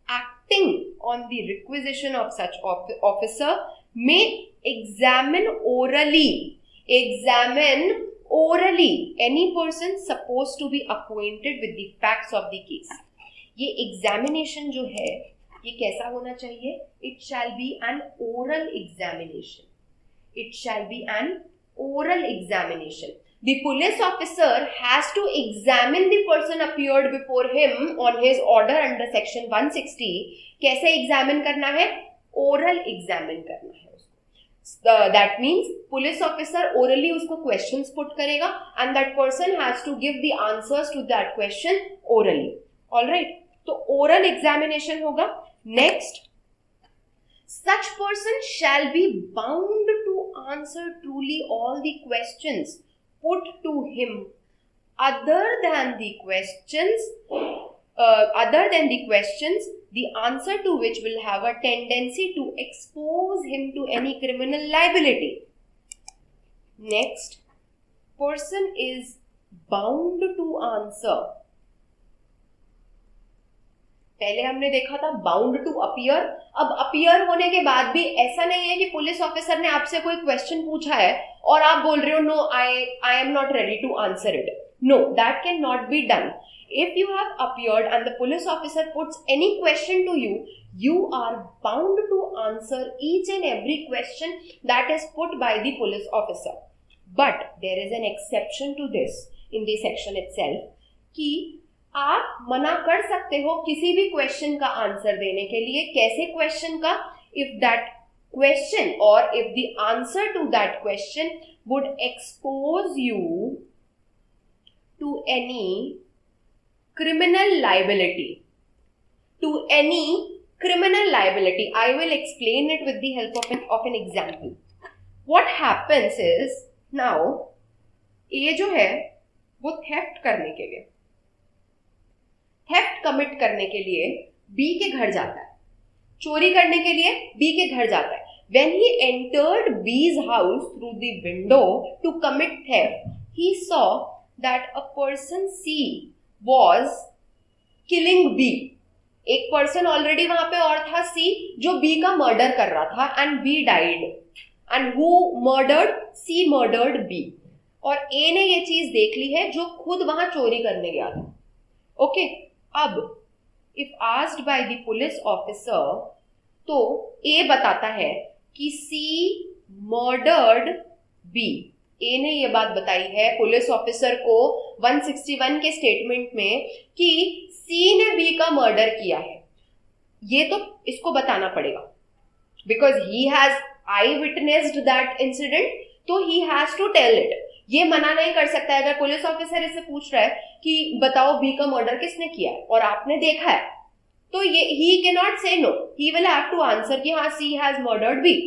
acting on the requisition of such officer may examine orally any person supposed to be acquainted with the facts of the case. ये examination जो है ये कैसा होना चाहिए? It shall be an oral examination. It shall be an oral examination. The police officer has to examine the person appeared before him on his order under section 160. कैसे examine करना है? Oral examine करना है उसको. That means police officer orally उसको questions put करेगा and that person has to give the answers to that question orally. All right. तो oral examination होगा. Next, such person shall be bound to answer truly all the questions put to him other than the questions, the answer to which will have a tendency to expose him to any criminal liability. Next, person is bound to answer. पहले हमने देखा था bound to appear. अब appear होने के बाद भी ऐसा नहीं है कि पुलिस ऑफिसर ने आपसे कोई क्वेश्चन पूछा है और आप बोल रहे हो no I am not ready to answer it. No, that can not be done. If you have appeared and the police officer puts any question to you, you are bound to answer each and every question that is put by the police officer. But there is an exception to this in the section itself कि आप मना कर सकते हो किसी भी question का answer देने के लिए. कैसे क्वेश्चन का? If that question or if the answer to that question would expose you to any criminal liability. To any criminal liability. I will explain it with the help of an example. What happens is, now A जो है वो theft करने के लिए, theft commit करने के लिए B के घर जाता है, चोरी करने के लिए B के घर जाता है. When he entered B's house through the window to commit theft, he saw that a person C was killing B. एक पर्सन ऑलरेडी वहां पे और था C जो B का मर्डर कर रहा था and B died. And who murdered? C murdered B. और A ने ये चीज देख ली है जो खुद वहां चोरी करने गया था. ओके, अब if asked by the police officer, तो A बताता है कि C murdered B. ए ने ये बात बताई है पुलिस ऑफिसर को 161 के स्टेटमेंट में कि सी ने बी का मर्डर किया है. ये तो इसको बताना पड़ेगा because he has eye witnessed that incident, तो he has to tell it. ये मना नहीं कर सकता है. अगर पुलिस ऑफिसर इसे पूछ रहा है कि बताओ बी का मर्डर किसने किया है और आपने देखा है, तो ये he can not say no. He will have to answer कि हाँ she has murdered B.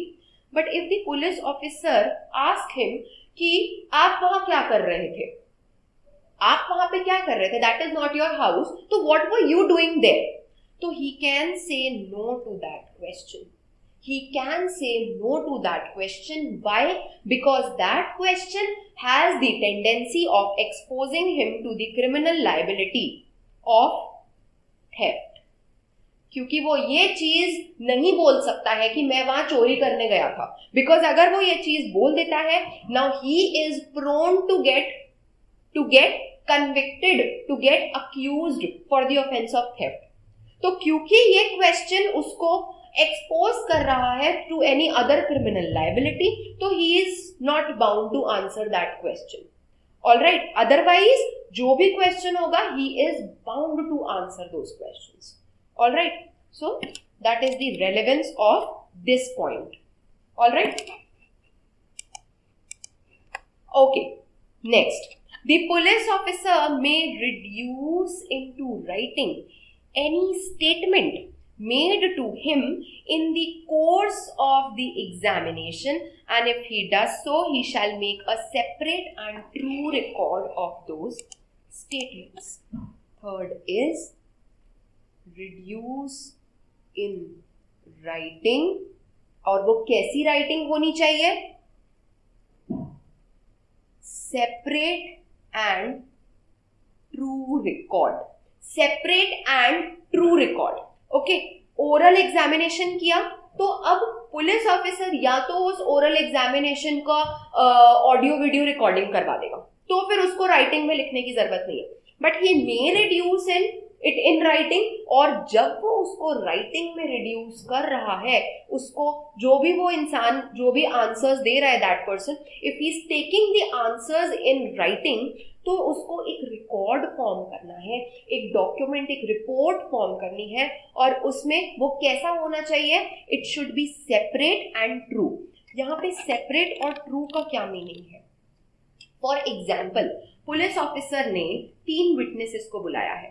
But if the police officer ask him कि आप वहां क्या कर रहे थे, आप वहां पे क्या कर रहे थे, that is not your house, तो what were you doing there, तो he can say no to that question. He can say no to that question. Why? Because that question has the tendency of exposing him to the criminal liability of theft. क्योंकि वो ये चीज नहीं बोल सकता है कि मैं वहां चोरी करने गया था. बिकॉज अगर वो ये चीज बोल देता है, now he is prone to get convicted, to get accused for the offence of theft. तो क्योंकि ये क्वेश्चन उसको एक्सपोज कर रहा है to any other criminal liability, तो he is not bound to answer that question. Alright, otherwise जो भी क्वेश्चन होगा he is bound to answer those questions. All right, so that is the relevance of this point. All right. Okay, next, the police officer may reduce into writing any statement made to him in the course of the examination, and if he does so, he shall make a separate and true record of those statements. Third is reduce in writing. और वो कैसी writing होनी चाहिए? Separate and true record. Separate and true record. Okay, oral examination किया तो अब police officer या तो उस ओरल एग्जामिनेशन का ऑडियो वीडियो रिकॉर्डिंग करवा देगा, तो फिर उसको राइटिंग में लिखने की जरूरत नहीं है. But he may reduce it in writing, और जब वो उसको राइटिंग में रिड्यूस कर रहा है, उसको जो भी वो इंसान जो भी आंसर्स दे रहा है that person, if he is taking the answers in writing, तो उसको एक रिकॉर्ड फॉर्म करना है, एक डॉक्यूमेंट, एक रिपोर्ट फॉर्म करनी है. और उसमें वो कैसा होना चाहिए? It should be separate and true. यहाँ पे सेपरेट और ट्रू का क्या मीनिंग है? फॉर एग्जाम्पल, पुलिस ऑफिसर ने 3 विटनेसेस को बुलाया है,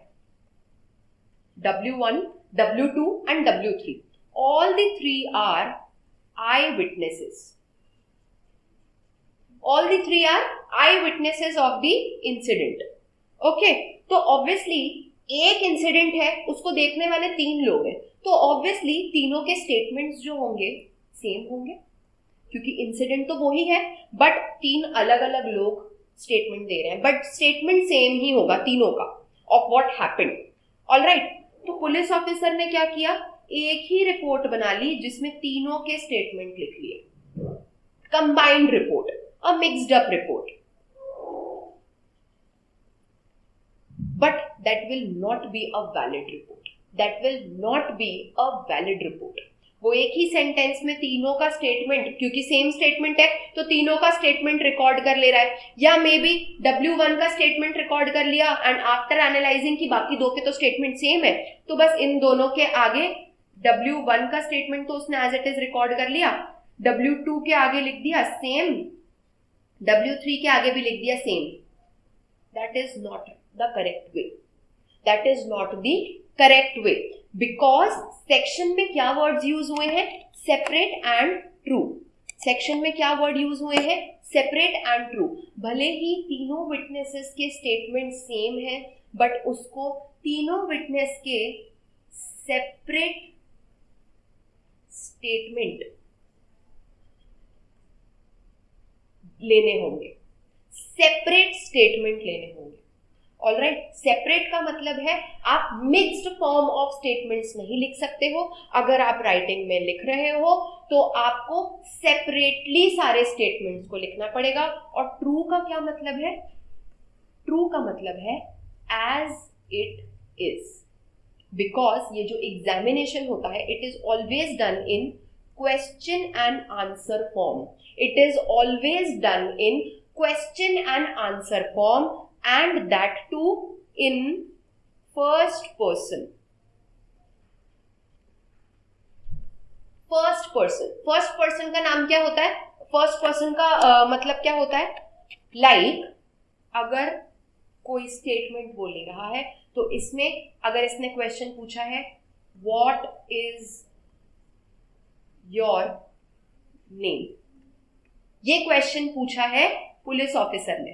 W1, W2 and W3. All the 3 are eyewitnesses. All the 3 are eyewitnesses of the incident. Okay, तो ऑब्वियसली एक इंसिडेंट है, उसको देखने वाले 3 लोग हैं, तो ऑब्वियसली तीनों के स्टेटमेंट्स जो होंगे सेम होंगे, क्योंकि इंसिडेंट तो वही है, बट 3 अलग अलग लोग स्टेटमेंट दे रहे हैं, बट स्टेटमेंट सेम ही होगा तीनों का ऑफ व्हाट हैपेंड। ऑलराइट, तो पुलिस ऑफिसर ने क्या किया, एक ही रिपोर्ट बना ली जिसमें तीनों के स्टेटमेंट लिख लिए, combined report, a mixed up report. But that will not be a valid report. That will not be a valid report. वो एक ही सेंटेंस में तीनों का स्टेटमेंट, क्योंकि सेम स्टेटमेंट है तो तीनों का स्टेटमेंट रिकॉर्ड कर ले रहा है, या मे बी W1 का स्टेटमेंट रिकॉर्ड कर लिया एंड आफ्टर एनालाइजिंग की बाकी 2 के तो स्टेटमेंट सेम है, तो बस इन दोनों के आगे W1 का स्टेटमेंट तो उसने एज इट इज रिकॉर्ड कर लिया, W2 के आगे लिख दिया सेम, W3 के आगे भी लिख दिया same. That is not the correct way. That is not the correct way. Because section में क्या words use हुए हैं, separate and true. Section में क्या word use हुए हैं, separate and true. भले ही तीनों witnesses के statement same है, but उसको तीनों witness के separate statement लेने होंगे, सेपरेट स्टेटमेंट लेने होंगे। ऑलराइट, सेपरेट का मतलब है आप मिक्स्ड फॉर्म ऑफ स्टेटमेंट्स नहीं लिख सकते हो, अगर आप राइटिंग में लिख रहे हो तो आपको सेपरेटली सारे स्टेटमेंट्स को लिखना पड़ेगा। और ट्रू का क्या मतलब है, ट्रू का मतलब है एज इट इज, बिकॉज ये जो एग्जामिनेशन होता है it is always done in question and answer form, it is always done in question and answer form, and that too in first person. first person का नाम क्या होता है, first person का मतलब क्या होता है, like अगर कोई स्टेटमेंट बोल रहा है तो इसमें अगर इसने क्वेश्चन पूछा है what is your name, ये क्वेश्चन पूछा है पुलिस ऑफिसर ने,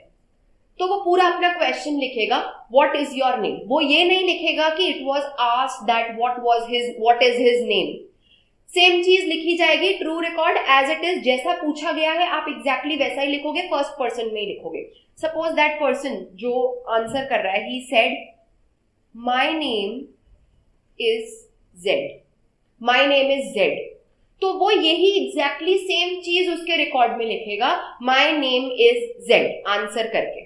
तो वो पूरा अपना क्वेश्चन लिखेगा व्हाट इज योर नेम, वो ये नहीं लिखेगा कि it was asked that what is his name. Same चीज लिखी जाएगी true record as it is, जैसा पूछा गया है आप एग्जैक्टली वैसा ही लिखोगे, फर्स्ट पर्सन में ही लिखोगे। सपोज दैट पर्सन जो आंसर कर रहा है he said my name is Z, my name is Z, तो वो यही एग्जैक्टली सेम चीज उसके रिकॉर्ड में लिखेगा, my name is Z, answer करके,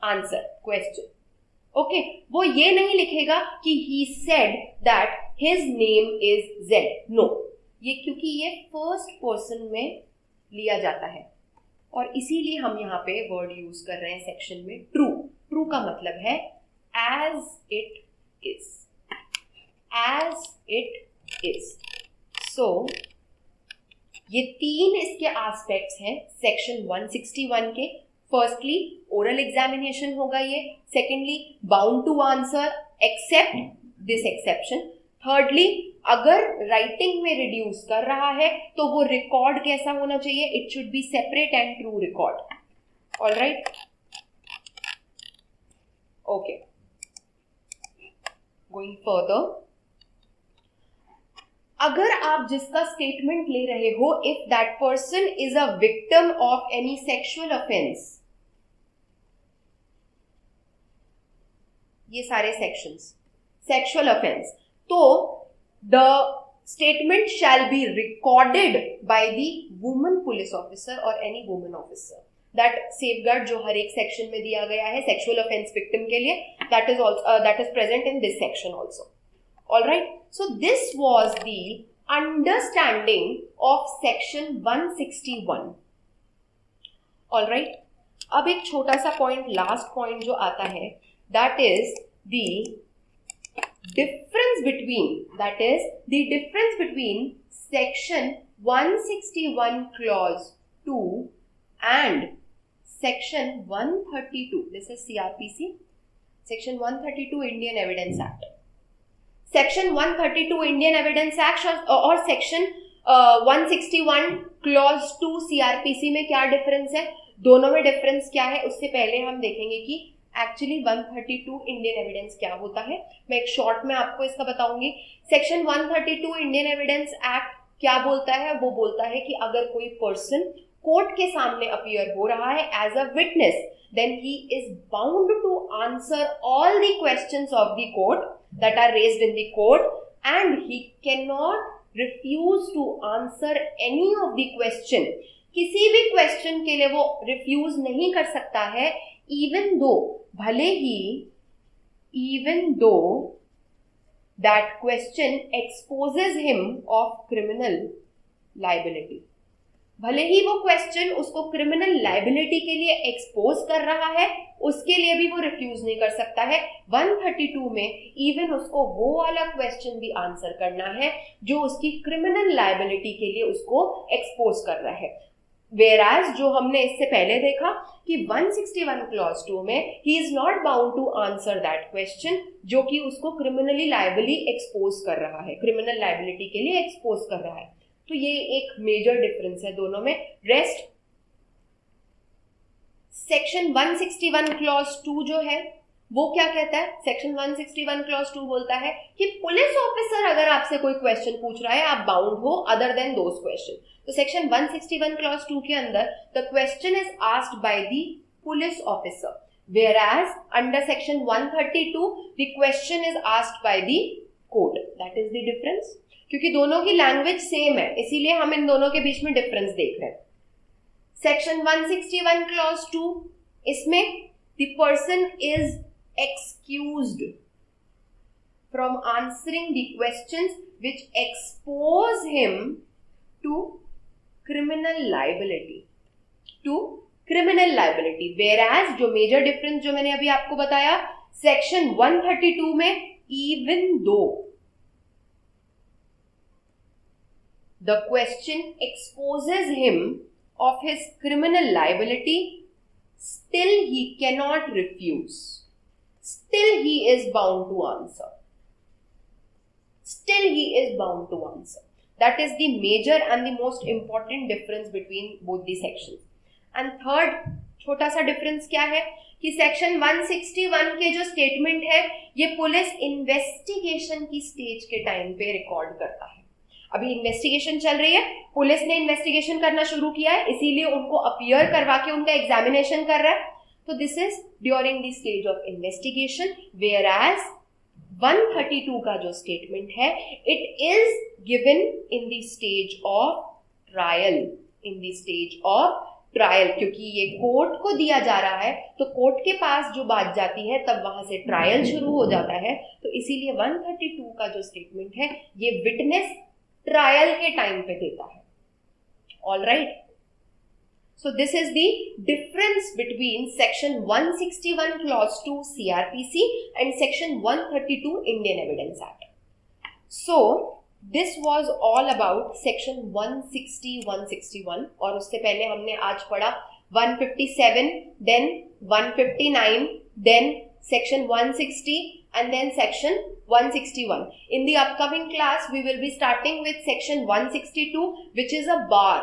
आंसर क्वेश्चन। ओके, वो ये नहीं लिखेगा कि he said that his name is Z, no, ये क्योंकि ये फर्स्ट पर्सन में लिया जाता है और इसीलिए हम यहाँ पे वर्ड यूज कर रहे हैं सेक्शन में ट्रू। ट्रू का मतलब है as it is, as it is. So ये 3 इसके एस्पेक्ट्स हैं सेक्शन 161 के। फर्स्टली ओरल एग्जामिनेशन होगा ये, secondly bound to answer except this exception, thirdly अगर राइटिंग में रिड्यूस कर रहा है तो वो रिकॉर्ड कैसा होना चाहिए, it should be separate and true record. Alright, okay, going further, अगर आप जिसका स्टेटमेंट ले रहे हो if that person is a victim of any sexual offence, ये सारे सेक्शंस सेक्सुअल ऑफेंस, तो the statement shall be recorded by the woman police officer और any woman officer. That safeguard जो हर एक सेक्शन में दिया गया है सेक्सुअल ऑफेंस विक्टिम के लिए, that is present in this section also. Alright, so this was the understanding of section 161. Alright, अब एक छोटा सा पॉइंट, लास्ट पॉइंट जो आता है, that is the difference between section 161 clause 2 and section 132. This is CRPC, section 132 Indian Evidence Act. Section 132 Indian evidence act और section 161 clause 2 CrPC में क्या डिफरेंस है, दोनों में डिफरेंस क्या है, उससे पहले हम देखेंगे कि एक्चुअली 132 इंडियन एविडेंस क्या होता है, मैं एक शॉर्ट में आपको इसका बताऊंगी। सेक्शन 132 इंडियन एविडेंस एक्ट क्या बोलता है, वो बोलता है कि अगर कोई पर्सन कोर्ट के सामने अपीयर हो रहा है as a witness, then he is bound to answer all the questions of the court that are raised in the court, and he cannot refuse to answer any of the question. किसी भी question के लिए वो refuse नहीं कर सकता है, even though that question exposes him of criminal liability. भले ही वो क्वेश्चन उसको क्रिमिनल लाइबिलिटी के लिए एक्सपोज कर रहा है, उसके लिए भी वो रिफ्यूज नहीं कर सकता है। 132 में इवन उसको वो वाला क्वेश्चन भी आंसर करना है जो उसकी क्रिमिनल लाइबिलिटी के लिए उसको एक्सपोज कर रहा है। वेराज जो हमने इससे पहले देखा कि 161 क्लॉज 2 में he is not bound to answer that question जो कि उसको क्रिमिनली लाइबली एक्सपोज कर रहा है, क्रिमिनल लाइबिलिटी के लिए एक्सपोज कर रहा है। तो ये एक मेजर डिफरेंस है दोनों में। रेस्ट सेक्शन 161 क्लॉज 2 जो है वो क्या कहता है, सेक्शन 161 क्लॉज 2 बोलता है कि पुलिस ऑफिसर अगर आपसे कोई क्वेश्चन पूछ रहा है, आप बाउंड हो अदर देन दोस क्वेश्चन। तो सेक्शन 161 क्लॉज 2 के अंदर the question is asked by the police officer, whereas under section 132 the question is asked by the court. That is the difference. क्योंकि दोनों की लैंग्वेज सेम है, इसीलिए हम इन दोनों के बीच में डिफरेंस देख रहे हैं। सेक्शन 161 क्लॉज 2, इसमें the person is excused from answering the questions which expose him to criminal liability, whereas जो मेजर डिफरेंस जो मैंने अभी आपको बताया, सेक्शन 132 में even though the question exposes him of his criminal liability, still he cannot refuse. Still he is bound to answer. That is the major and the most important difference between both the sections. And third, छोटा सा difference क्या है कि section 161 के जो statement है ये police investigation की stage के time पे record करता है। अभी इन्वेस्टिगेशन चल रही है, पुलिस ने इन्वेस्टिगेशन करना शुरू किया है, इसीलिए उनको अपीयर करवा के उनका एग्जामिनेशन कर रहा है। तो this is during the stage of investigation, whereas 132 का जो स्टेटमेंट है it is given in the stage of trial, क्योंकि ये कोर्ट को दिया जा रहा है तो कोर्ट के पास जो बात जाती है तब वहां से ट्रायल शुरू हो जाता है। तो इसीलिए 132 का जो स्टेटमेंट है ये विटनेस ट्रायल के टाइम पे देता है। All right, so this is the difference between section 161 clause 2 CRPC and section 132 Indian evidence act. So this was all about section 160, 161 और उससे पहले हमने आज पढ़ा 157, then 159, then section 160 and then section 161. In the upcoming class we will be starting with section 162 which is a bar.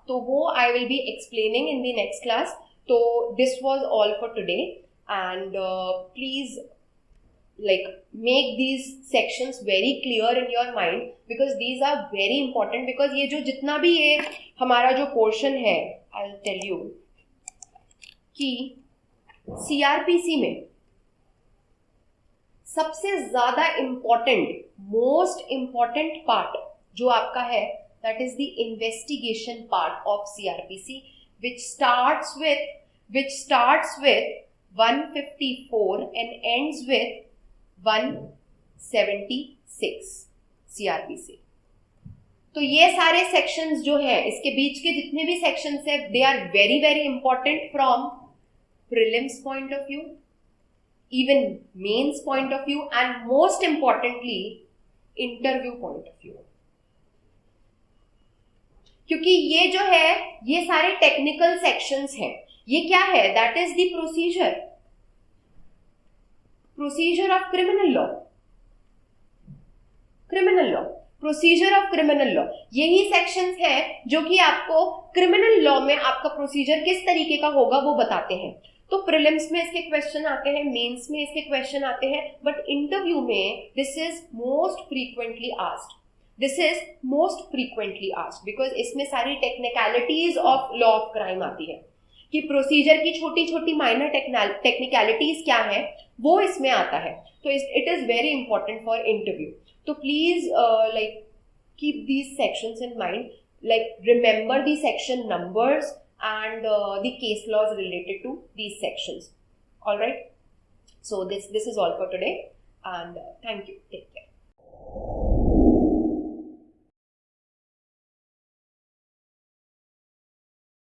So wo I will be explaining in the next class. So this was all for today and please make these sections very clear in your mind because these are very important because ये जो जितना भी ये हमारा जो portion है I'll tell you कि CRPC में सबसे ज्यादा मोस्ट इंपॉर्टेंट पार्ट जो आपका है that is the investigation part of CRPC which starts with 154 and ends with 176 CRPC। तो ये सारे सेक्शंस जो है इसके बीच के जितने भी सेक्शंस है they are very very important from prelims point of view, even mains point of view and most importantly interview point of view, क्योंकि ये जो है ये सारे टेक्निकल सेक्शंस हैं। ये क्या है, that is the procedure of criminal law. यही सेक्शंस हैं जो कि आपको क्रिमिनल लॉ में आपका प्रोसीजर किस तरीके का होगा वो बताते हैं। तो प्रीलिम्स में इसके क्वेश्चन आते हैं, मेंस में इसके क्वेश्चन आते हैं, बट इंटरव्यू में this is most frequently asked, this is most frequently asked, because इसमें सारी technicalities of law of crime आती है, कि प्रोसीजर की छोटी छोटी माइनर टेक्निकलिटीज क्या है वो इसमें आता है. तो it is very important for interview. तो please like keep these sections in mind, like remember the section numbers and the case laws related to these sections. All right, so this is all for today, and thank you. Take care.